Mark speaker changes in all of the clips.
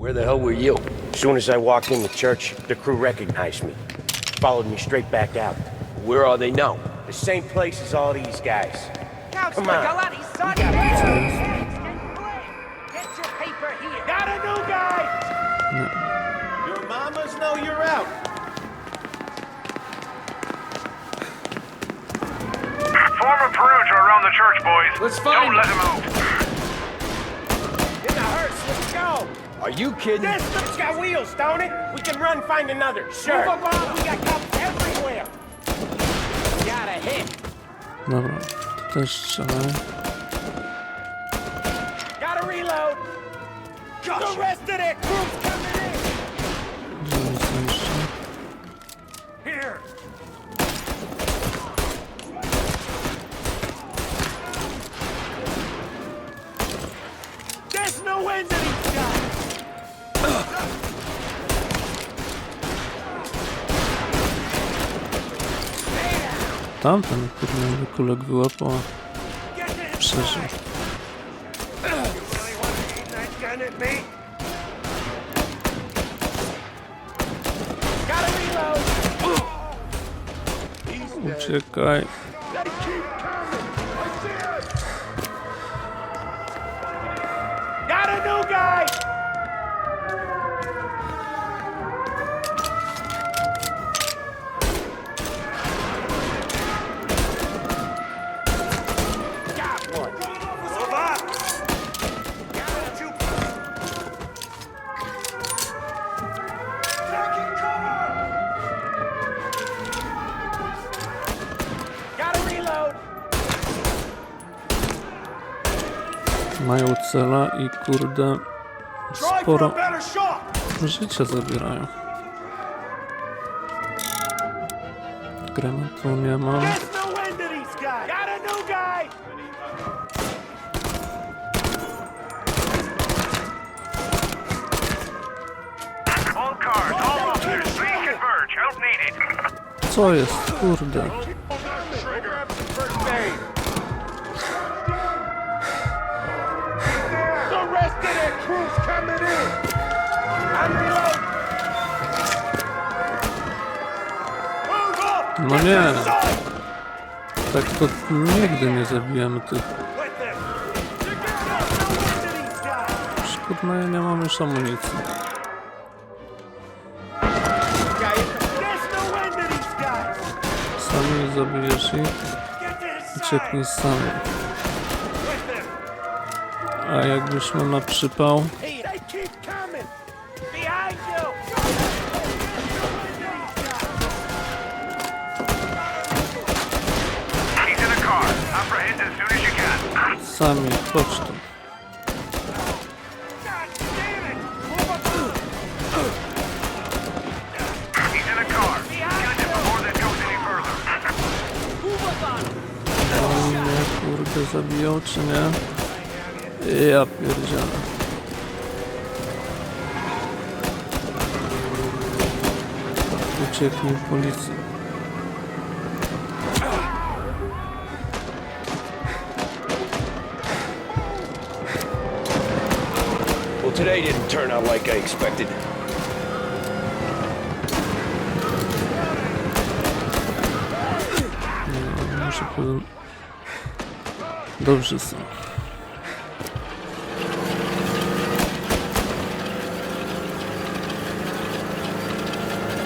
Speaker 1: Where the hell were you?
Speaker 2: As soon as I walked in the church, the crew recognized me. Followed me straight back out.
Speaker 1: Where are they now?
Speaker 2: The same place as all these guys. Come on.
Speaker 3: Get your paper here.
Speaker 2: Got a new guy! Your mamas know you're out.
Speaker 4: Form a perimeter around the church, boys.
Speaker 1: Let's find
Speaker 4: Don't let him out.
Speaker 2: In the hearse, let's go!
Speaker 1: Are you kidding?
Speaker 2: This thing's got wheels, don't it? We can run, find another. Sure.
Speaker 3: Move along.
Speaker 2: We got cops everywhere.
Speaker 3: Got a hit.
Speaker 5: Dobra, to też strzelaj.
Speaker 2: Gotta reload. The rest of that crew's coming in.
Speaker 5: Żeby zniszczyć.
Speaker 2: Here. There's no end to these guys.
Speaker 5: Tamten, który kulek wyłapał, przeżył. Uciekaj.
Speaker 2: Got a new guy. Got one. Gotta reload.
Speaker 5: Mają cela i kurde sporo
Speaker 2: Better shot.
Speaker 5: życia zabierają. Granatu nie mam.
Speaker 2: There's no end to these guys. Got a new guy.
Speaker 4: All cars, all officers, please converge. Help needed.
Speaker 5: Co jest? Kurde.
Speaker 2: The rest of that crew's coming in. I'm reloading. Move up.
Speaker 5: No nie. Tak to nigdy nie zabijemy tych.
Speaker 2: With them. There's no end to these guys.
Speaker 5: Szkoda, ja nie mam już amunicji.
Speaker 2: There's no end to these guys.
Speaker 5: Sami zabijesz ich,
Speaker 2: Get to his side.
Speaker 5: ucieknij sami.
Speaker 2: With them.
Speaker 5: A jakbyśmy na przypał,
Speaker 2: Hey, they keep coming. Behind you.
Speaker 4: He's in a car. Apprehend as soon as you can.
Speaker 5: sami chodź tu.
Speaker 2: God damn it. Move up.
Speaker 4: He's in a car. Kill him before this goes any further.
Speaker 5: On mnie kurde zabiją czy nie? Ja pierdzielę. Uciekli policji.
Speaker 1: Well, today didn't turn out like I expected.
Speaker 5: No, muszę powiedzieć. Dobrze są.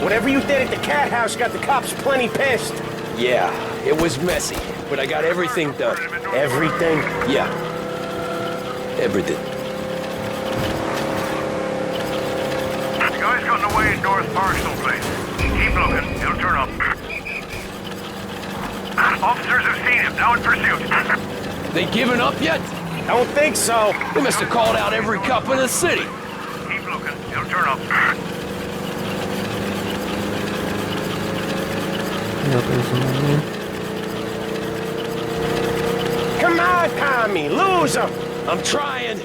Speaker 2: Whatever you did at the cat house got the cops plenty pissed.
Speaker 1: Yeah, it was messy, but I got everything done.
Speaker 2: Everything?
Speaker 1: Yeah. Everything.
Speaker 4: The guy's gotten away in North Park someplace. Keep looking. He'll turn up. Officers have seen him. Now in pursuit.
Speaker 1: They given up yet?
Speaker 2: Don't think so.
Speaker 1: They must have called out every cop in the city.
Speaker 4: Keep looking. He'll turn up.
Speaker 5: Jadę za nami.
Speaker 2: Come on, Tommy. Lose him.
Speaker 1: I'm trying.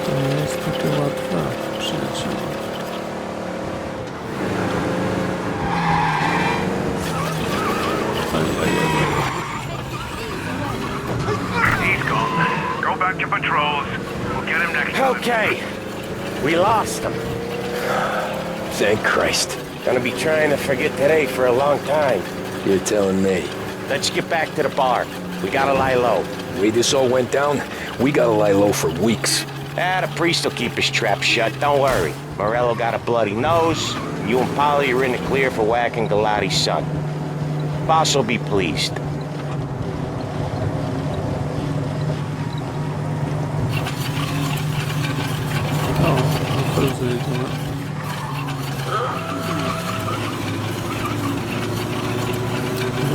Speaker 5: To nie jest takie łatwe, przyjaciele.
Speaker 4: He's gone. Go back to patrols. We'll Get him next time.
Speaker 2: Okay. We lost him.
Speaker 1: Thank Christ.
Speaker 2: Gonna be trying to forget today for a long time.
Speaker 1: You're telling me.
Speaker 2: Let's get back to the bar. We gotta lie low.
Speaker 1: The way this all went down, we gotta lie low for weeks.
Speaker 2: The priest will keep his trap shut, don't worry. Morello got a bloody nose. You and Polly are in the clear for whacking Galati's son. Boss will be pleased.
Speaker 5: O, bardzo jedziemy.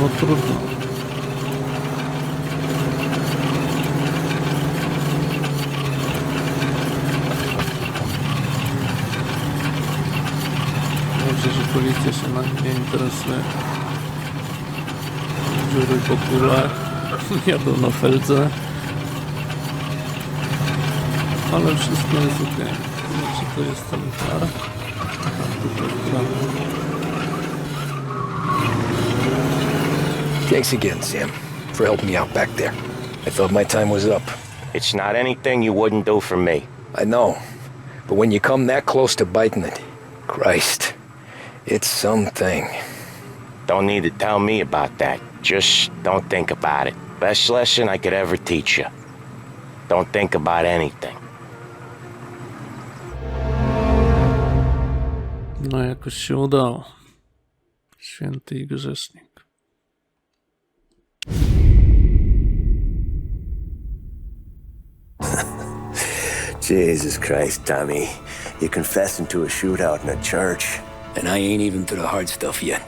Speaker 5: No trudno. Dobrze, że policja się na nie interesuje. Dziury po kulach, jadą na feldze. Ale wszystko jest ok. Znaczy to jest ten bar.
Speaker 1: Thanks again, Sam, for helping me out back there. I thought my time was up.
Speaker 2: It's not anything you wouldn't do for me.
Speaker 1: I know, but when you come that close to biting it, Christ, it's something.
Speaker 2: Don't need to tell me about that. Just don't think about it. Best lesson I could ever teach you. Don't think about anything.
Speaker 5: No jakoś się udało. Święty i grzesznik.
Speaker 6: Jesus Christ, Tommy. You're confessing to a shootout in a church.
Speaker 1: And I ain't even to the hard stuff yet.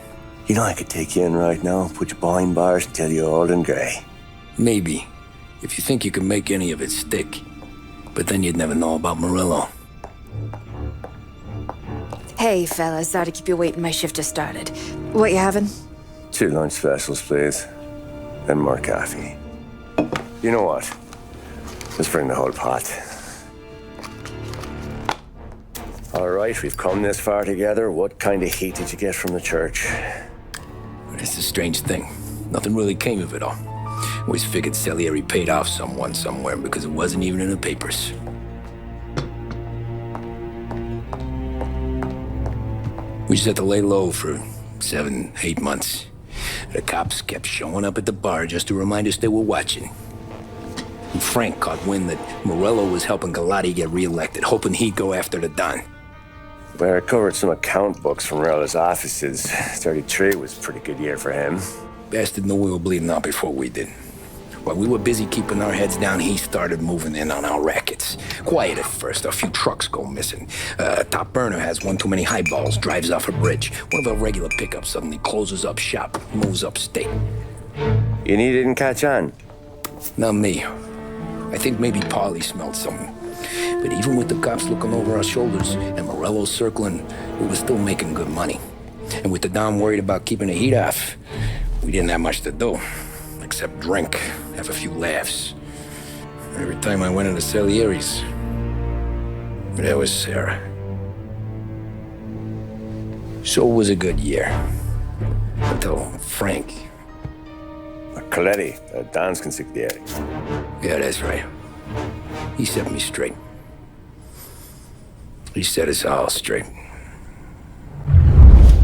Speaker 6: You know I could take you in right now, put you behind bars until you're old and grey.
Speaker 1: Maybe, if you think you can make any of it stick. But then you'd never know about Morello.
Speaker 7: Hey, fellas, sorry to keep you waiting. My shift just started. What you having?
Speaker 6: 2 lunch specials, please. And more coffee. You know what? Let's bring the whole pot. All right, we've come this far together. What kind of heat did you get from the church?
Speaker 1: It's a strange thing. Nothing really came of it all. Always figured Salieri paid off someone somewhere because it wasn't even in the papers. We just had to lay low for 7, 8 months. The cops kept showing up at the bar just to remind us they were watching. And Frank caught wind that Morello was helping Galati get reelected, hoping he'd go after the Don.
Speaker 6: Well, I recovered some account books from Morello's offices. 33 was a pretty good year for him.
Speaker 1: Bastard knew we were bleeding out before we did. While we were busy keeping our heads down, he started moving in on our rackets. Quiet at first, a few trucks go missing. Top burner has one too many highballs, drives off a bridge. One of our regular pickups suddenly closes up shop, moves upstate.
Speaker 6: And he didn't catch on?
Speaker 1: Not me. I think maybe Paulie smelled something. But even with the cops looking over our shoulders and Morello circling, we were still making good money. And with the Don worried about keeping the heat off, we didn't have much to do. Except drink, have a few laughs. Every time I went into Salieri's, there was Sarah. So it was a good year. Until Frank.
Speaker 6: Coletti, Don's consigliere.
Speaker 1: Yeah, that's right. He set me straight. He set us all straight.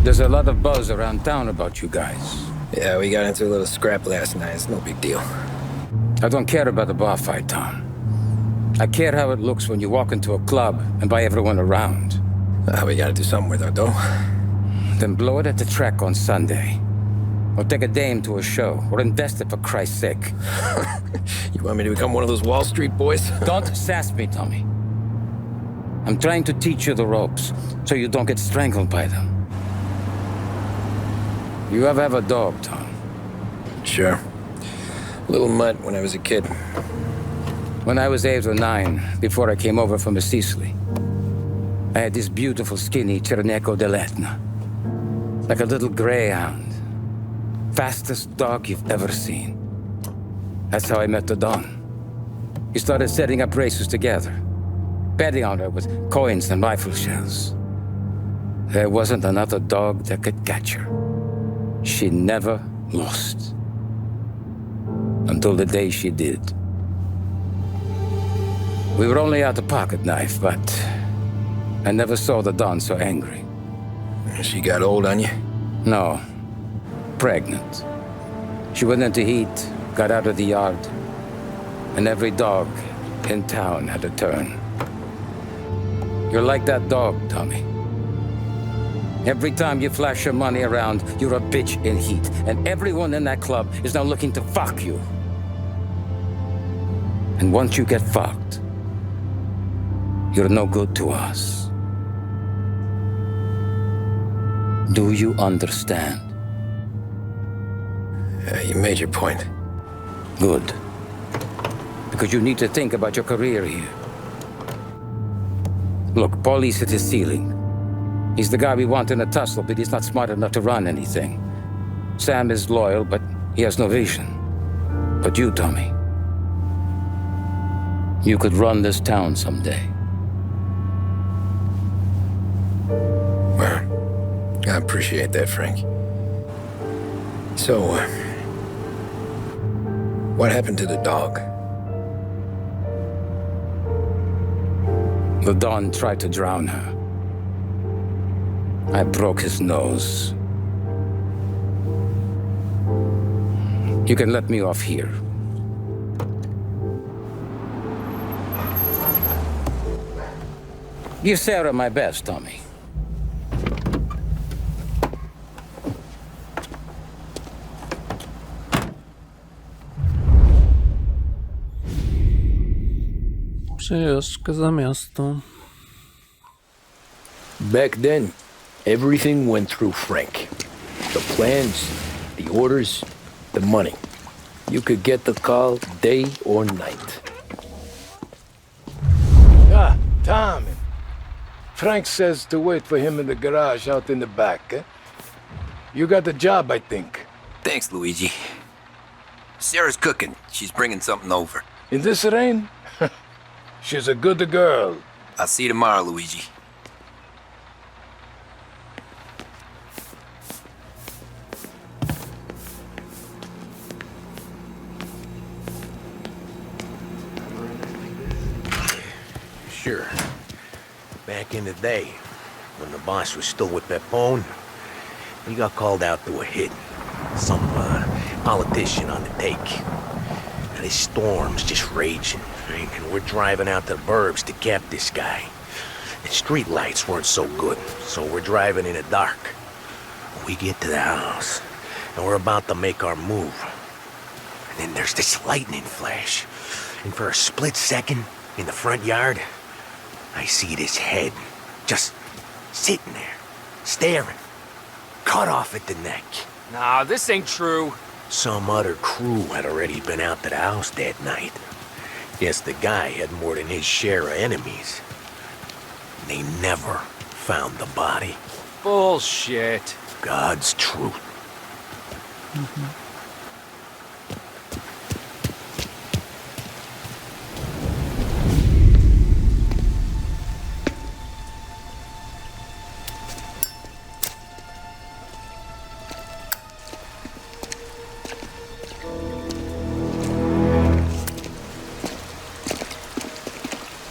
Speaker 8: There's a lot of buzz around town about you guys.
Speaker 1: Yeah, we got into a little scrap last night. It's no big deal.
Speaker 8: I don't care about the bar fight, Tom. I care how it looks when you walk into a club and buy everyone around.
Speaker 1: We gotta do something with our dough.
Speaker 8: Then blow it at the track on Sunday. Or take a dame to a show. Or invest it for Christ's sake.
Speaker 1: You want me to become one of those Wall Street boys?
Speaker 8: Don't sass me, Tommy. I'm trying to teach you the ropes so you don't get strangled by them. You ever have a dog, Tom?
Speaker 1: Sure. Little mutt when I was a kid.
Speaker 8: When I was 8 or 9, before I came over from Sicily, I had this beautiful skinny Cerneco dell'Etna. Like a little greyhound. Fastest dog you've ever seen. That's how I met the Don. He started setting up races together. Betting on her with coins and rifle shells. There wasn't another dog that could catch her. She never lost. Until the day she did. We were only out a pocket knife, but I never saw the Dawn so angry.
Speaker 1: She got old on you?
Speaker 8: No. Pregnant. She went into heat, got out of the yard, and every dog in town had a turn. You're like that dog, Tommy. Every time you flash your money around, you're a bitch in heat, and everyone in that club is now looking to fuck you. And once you get fucked, you're no good to us. Do you understand?
Speaker 1: You made your point.
Speaker 8: Good. Because you need to think about your career here. Look, Paulie's hit his ceiling. He's the guy we want in a tussle, but he's not smart enough to run anything. Sam is loyal, but he has no vision. But you, Tommy, you could run this town someday.
Speaker 1: Well, I appreciate that, Frank. So, what happened to the dog?
Speaker 8: The Don tried to drown her. I broke his nose. You can let me off here. Give Sarah my best, Tommy.
Speaker 5: Przejażdżka za miasto.
Speaker 1: Back then, everything went through Frank. The plans, the orders, the money. You could get the call day or night.
Speaker 9: Ah, Tommy. Frank says to wait for him in the garage out in the back, eh? You got the job, I think.
Speaker 10: Thanks, Luigi. Sarah's cooking. She's bringing something over.
Speaker 9: In this rain? She's a good girl.
Speaker 10: I'll see you tomorrow, Luigi.
Speaker 2: Sure. Back in the day, when the boss was still with Pepone, he got called out to a hit. Some politician on the take. And his storm's just raging, right? And we're driving out to the burbs to cap this guy. The street lights weren't so good, so we're driving in the dark. We get to the house, and we're about to make our move. And then there's this lightning flash. And for a split second, in the front yard, I see this head, just sitting there, staring, cut off at the neck.
Speaker 3: Nah, this ain't true.
Speaker 2: Some other crew had already been out to the house that night. Guess the guy had more than his share of enemies. They never found the body.
Speaker 3: Bullshit.
Speaker 2: God's truth.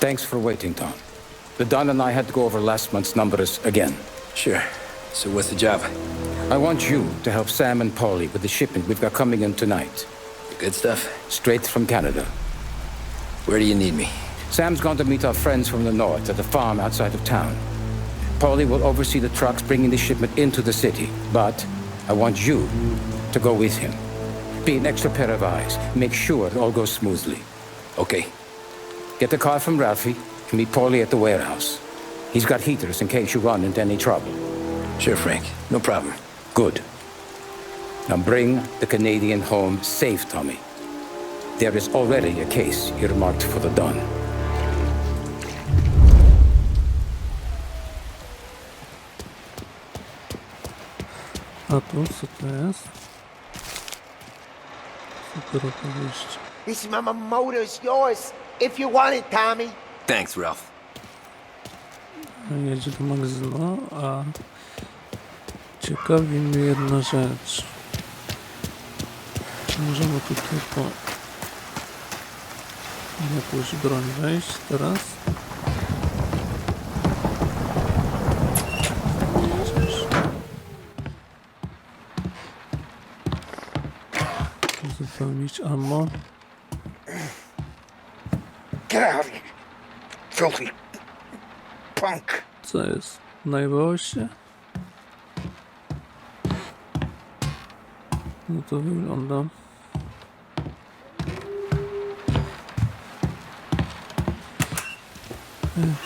Speaker 8: Thanks for waiting, Tom. The Don and I had to go over last month's numbers again.
Speaker 1: Sure. So what's the job?
Speaker 8: I want you to help Sam and Paulie with the shipment we've got coming in tonight.
Speaker 1: Good stuff.
Speaker 8: Straight from Canada.
Speaker 1: Where do you need me?
Speaker 8: Sam's going to meet our friends from the north at the farm outside of town. Paulie will oversee the trucks bringing the shipment into the city. But I want you to go with him. Be an extra pair of eyes. Make sure it all goes smoothly.
Speaker 1: Okay.
Speaker 8: Get the car from Ralphie and meet Paulie at the warehouse. He's got heaters in case you run into any trouble.
Speaker 1: Sure, Frank. No problem.
Speaker 8: Good. Now bring the Canadian home safe, Tommy. There is already a case earmarked for the Don.
Speaker 5: A tu co to jest? Super opowieść.
Speaker 3: This motor's yours, if you want it, Tommy.
Speaker 10: Thanks, Ralph.
Speaker 5: Jedzie do magazynu, a ciekawi mnie jedna rzecz. Czy możemy tutaj Jakąś broń wejść teraz. Zupełnić ammo.
Speaker 1: Get out of here, filthy punk.
Speaker 5: Co jest? Najebało się? No to wygląda.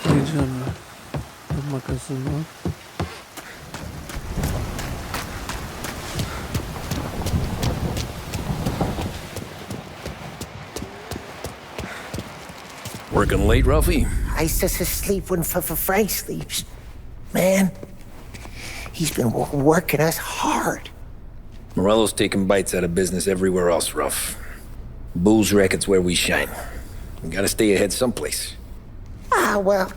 Speaker 5: To idziemy do magazynu.
Speaker 1: Working late, Ralphie?
Speaker 3: I sleep when Frank sleeps. Man, he's been working us hard.
Speaker 1: Morello's taking bites out of business everywhere else, Ruff. Booze racket's where we shine. We gotta stay ahead someplace.
Speaker 3: Well,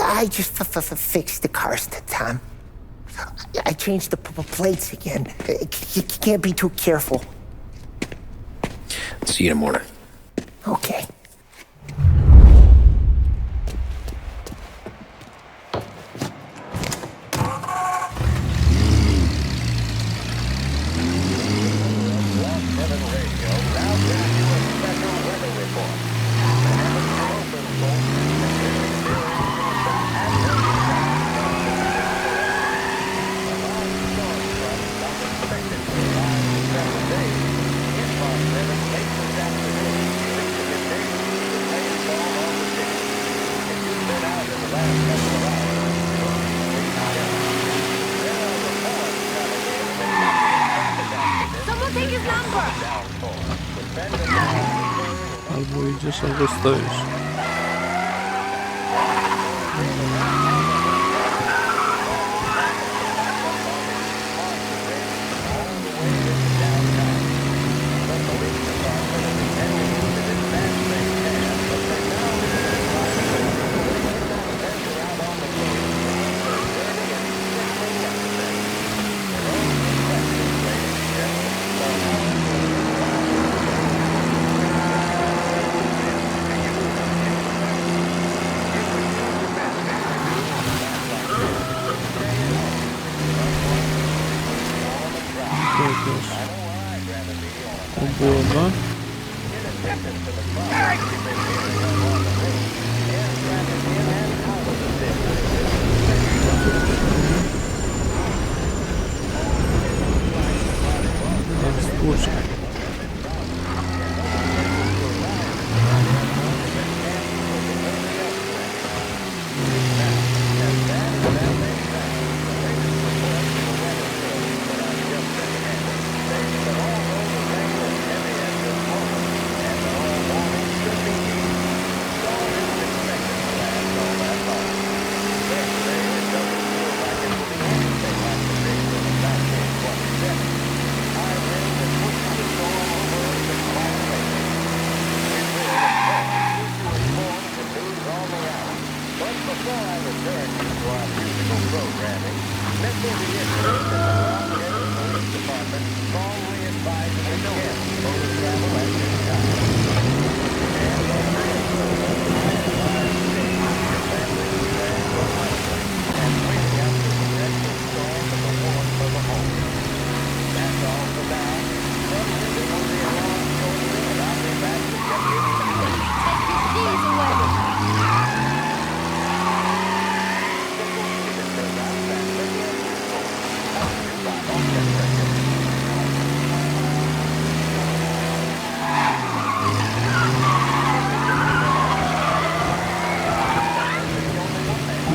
Speaker 3: I just fixed the cars, Tom. I changed the plates again. You can't be too careful.
Speaker 1: See you in the morning.
Speaker 3: Okay.
Speaker 5: Albo idziesz, albo stoisz. Obłowa. Spłuczka.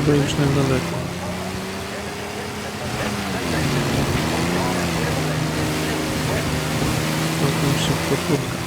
Speaker 5: Chyba już niedaleko. Całkiem szybko furtka.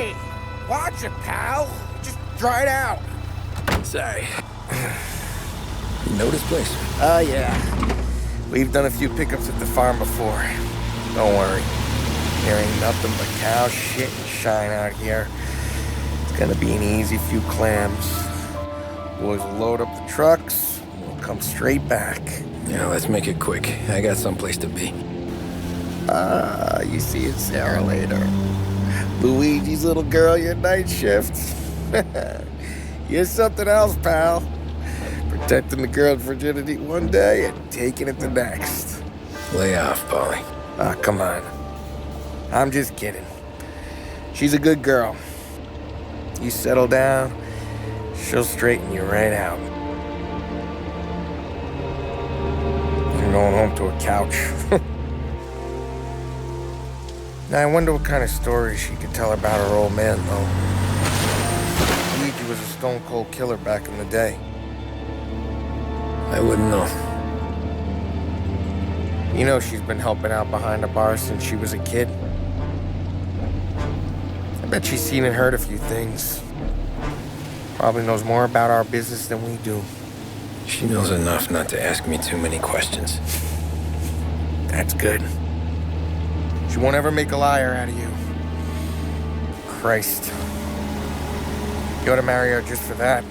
Speaker 3: Hey! Watch it, pal! Just dry it out!
Speaker 1: Sorry. You know this place?
Speaker 3: Yeah. We've done a few pickups at the farm before. Don't worry. There ain't nothing but cow shit and shine out here. It's gonna be an easy few clams. Boys will load up the trucks, and we'll come straight back.
Speaker 1: Yeah, let's make it quick. I got someplace to be.
Speaker 3: You see it, Sarah, later. Luigi's little girl, your night shift. You're something else, pal. Protecting the girl's virginity one day and taking it the next.
Speaker 1: Lay off, Polly.
Speaker 3: Ah, come on. I'm just kidding. She's a good girl. You settle down, she'll straighten you right out. I'm going home to a couch. Now, I wonder what kind of stories she could tell about her old man, though. Luigi was a stone-cold killer back in the day.
Speaker 1: I wouldn't know.
Speaker 3: You know she's been helping out behind the bar since she was a kid. I bet she's seen and heard a few things. Probably knows more about our business than we do.
Speaker 1: She knows enough not to ask me too many questions.
Speaker 3: That's good. She won't ever make a liar out of you. Christ. You ought to marry her just for that.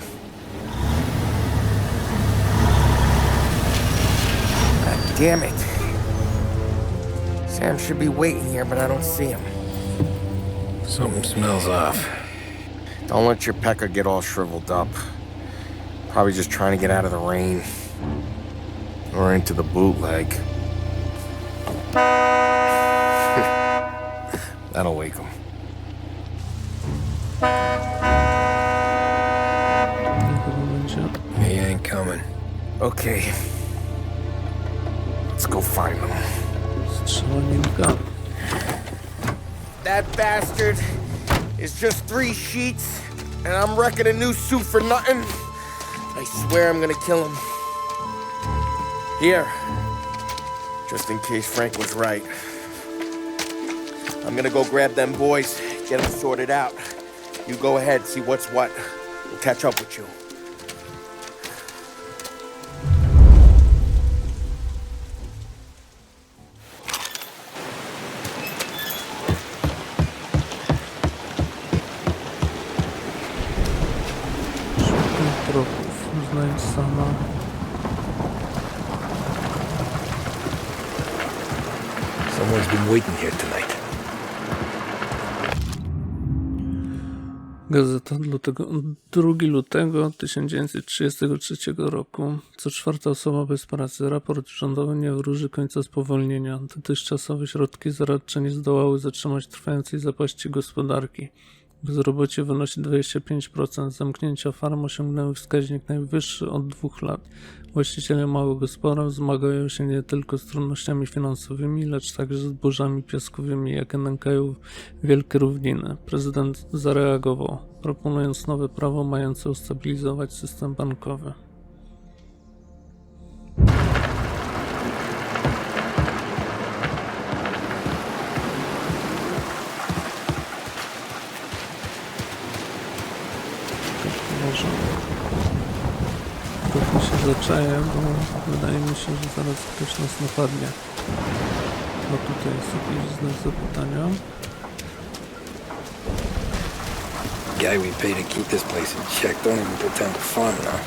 Speaker 3: God damn it. Sam should be waiting here, but I don't see him.
Speaker 1: Something smells off.
Speaker 3: Don't let your pecker get all shriveled up. Probably just trying to get out of the rain. Or into the bootleg. That'll wake him.
Speaker 1: He ain't coming.
Speaker 3: Okay. Let's go find him. That bastard is just 3 sheets, and I'm wrecking a new suit for nothing. I swear I'm gonna kill him. Here. Just in case Frank was right. I'm gonna go grab them boys, get them sorted out. You go ahead, see what's what. We'll catch up with you.
Speaker 5: Znajdź sama.
Speaker 1: Someone's been waiting here tonight.
Speaker 5: Gazeta 2 lutego 1933 roku. Co 4. osoba bez pracy. Raport rządowy nie wróży końca spowolnienia. Dotychczasowe środki zaradcze nie zdołały zatrzymać trwającej zapaści gospodarki. Bezrobocie wynosi 25%. Zamknięcia farm osiągnęły wskaźnik najwyższy od 2 lat. Właściciele małych gospodarstw zmagają się nie tylko z trudnościami finansowymi, lecz także z burzami piaskowymi, jakie nękają wielkie równiny. Prezydent zareagował, proponując nowe prawo mające ustabilizować system bankowy. Może trochę się zaczaję, bo wydaje mi się, że zaraz ktoś nas napadnie. No tutaj jest jakiś znak zapytania.
Speaker 1: Guy we pay to keep this place in check don't even pretend to farm now.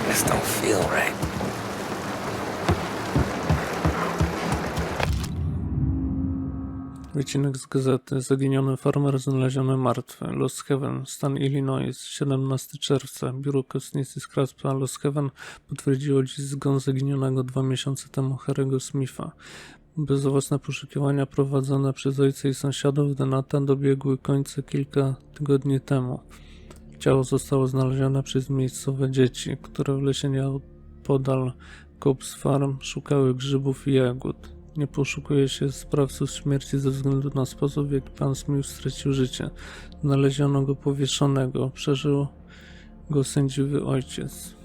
Speaker 1: This don't feel right.
Speaker 5: Wycinek z gazety. Zaginiony farmer znaleziony martwy. Lost Haven, stan Illinois, 17 czerwca. Biuro Kostnicy z hrabstwa Lost Haven potwierdziło dziś zgon zaginionego 2 miesiące temu Harry'ego Smitha. Bezowocne poszukiwania prowadzone przez ojca i sąsiadów Denata dobiegły końca kilka tygodni temu. Ciało zostało znalezione przez miejscowe dzieci, które w lesie nieopodal Cobb's Farm szukały grzybów i jagód. Nie poszukuje się sprawców śmierci ze względu na sposób, w jaki pan Smith stracił życie. Znaleziono go powieszonego. Przeżył go sędziwy ojciec.